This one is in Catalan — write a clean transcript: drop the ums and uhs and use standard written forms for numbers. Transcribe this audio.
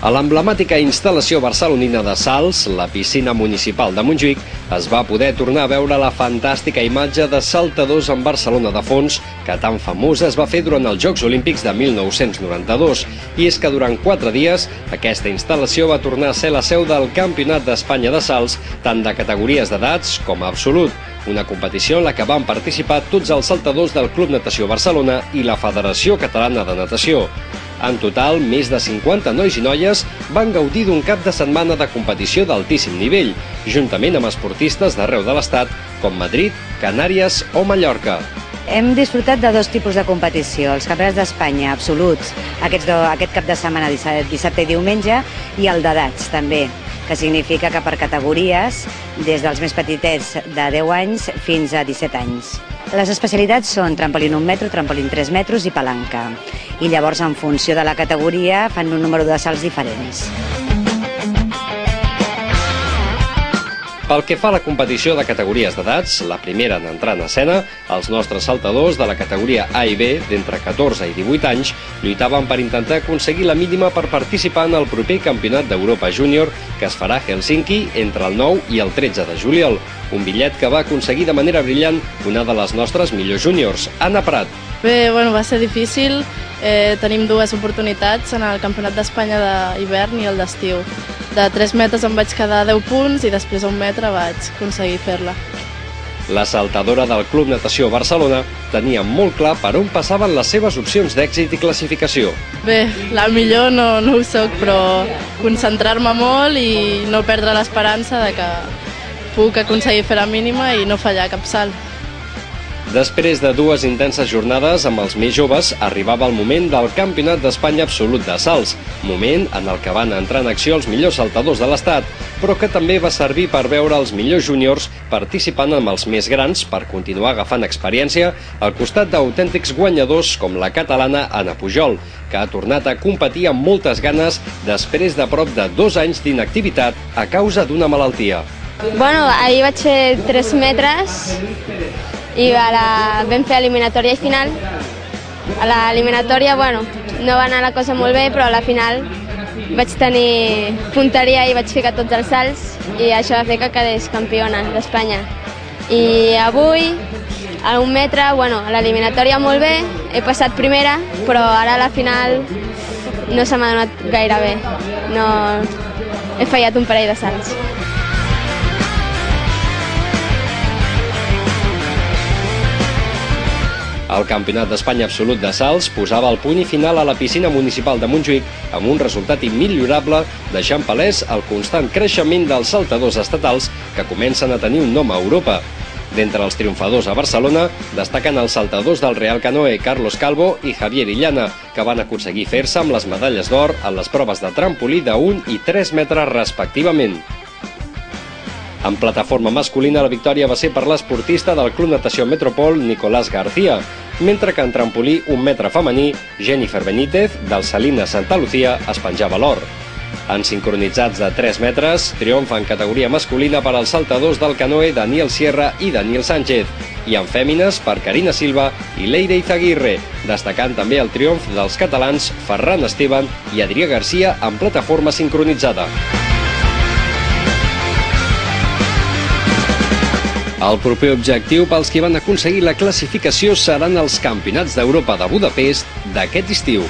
A l'emblemàtica instal·lació barcelonina de salts, la piscina municipal de Montjuïc, es va poder tornar a veure la fantàstica imatge de saltadors en Barcelona de fons que tan famosa es va fer durant els Jocs Olímpics de 1992. I és que durant 4 dies aquesta instal·lació va tornar a ser la seu del Campionat d'Espanya de salts, tant de categories d'edats com absolut. Una competició en la que van participar tots els saltadors del Club Natació Barcelona i la Federació Catalana de Natació. En total, més de 50 nois i noies van gaudir d'un cap de setmana de competició d'altíssim nivell, juntament amb esportistes d'arreu de l'Estat, com Madrid, Canàries o Mallorca. Hem disfrutat de 2 tipus de competició, els campionats d'Espanya absoluts, aquest cap de setmana, dissabte i diumenge, i el d'edats també, que significa que per categories, des dels més petitets de 10 anys fins a 17 anys. Les especialitats són trampolín 1 metro, trampolín 3 metres i palanca. I llavors, en funció de la categoria, fan un número de salts diferents. Pel que fa a la competició de categories d'edats, la primera en entrar en escena, els nostres saltadors de la categoria A i B, d'entre 14 i 18 anys, lluitaven per intentar aconseguir la mínima per participar en el proper Campionat d'Europa Júnior, que es farà a Helsinki entre el 9 i el 13 de juliol. Un bitllet que va aconseguir de manera brillant una de les nostres millors júniors, Anna Prat. Bé, va ser difícil. Tenim 2 oportunitats en el Campionat d'Espanya d'hivern i el d'estiu. De 3 metres em vaig quedar 10 punts i després a 1 metre vaig aconseguir fer-la. La saltadora del Club Natació Barcelona tenia molt clar per on passaven les seves opcions d'èxit i classificació. Bé, la millor no ho soc, però concentrar-me molt i no perdre l'esperança de que puc aconseguir fer la mínima i no fallar cap salt. Després de 2 intenses jornades amb els més joves, arribava el moment del Campionat d'Espanya absolut de salts, moment en el que van entrar en acció els millors saltadors de l'Estat, però que també va servir per veure els millors júniors participant amb els més grans per continuar agafant experiència al costat d'autèntics guanyadors com la catalana Anna Pujol, que ha tornat a competir amb moltes ganes després de prop de 2 anys d'inactivitat a causa d'una malaltia. Ahir vaig fer 3 metres i vam fer eliminatòria i final. A l'eliminatòria, no va anar la cosa molt bé, però a la final vaig tenir punteria i vaig ficar tots els salts i això va fer que quedés campiona d'Espanya. I avui, a 1 metre, a l'eliminatòria molt bé, he passat primera, però ara a la final no se m'ha donat gaire bé. He fallat un parell de salts. El Campionat d'Espanya absolut de salts posava el punt i final a la piscina municipal de Montjuïc amb un resultat immillorable, deixant palès el constant creixement dels saltadors estatals que comencen a tenir un nom a Europa. D'entre els triomfadors a Barcelona destaquen els saltadors del Real Canoe Carlos Calvo i Javier Illana, que van aconseguir fer-se amb les medalles d'or en les proves de trampolí de 1 i 3 metres respectivament. En plataforma masculina, la victòria va ser per l'esportista del Club Natació Metropol, Nicolás García, mentre que en trampolí 1 metre femení, Jennifer Benítez, del Salina Santa Lucía, es penjava l'or. En sincronitzats de 3 metres, triomfa en categoria masculina per als saltadors del canoe Daniel Sierra i Daniel Sánchez, i en fèmines per Carina Silva i Leire Izaguirre, destacant també el triomf dels catalans Ferran Esteban i Adrià Garcia en plataforma sincronitzada. El proper objectiu pels qui van aconseguir la classificació seran els Campionats d'Europa de Budapest d'aquest estiu.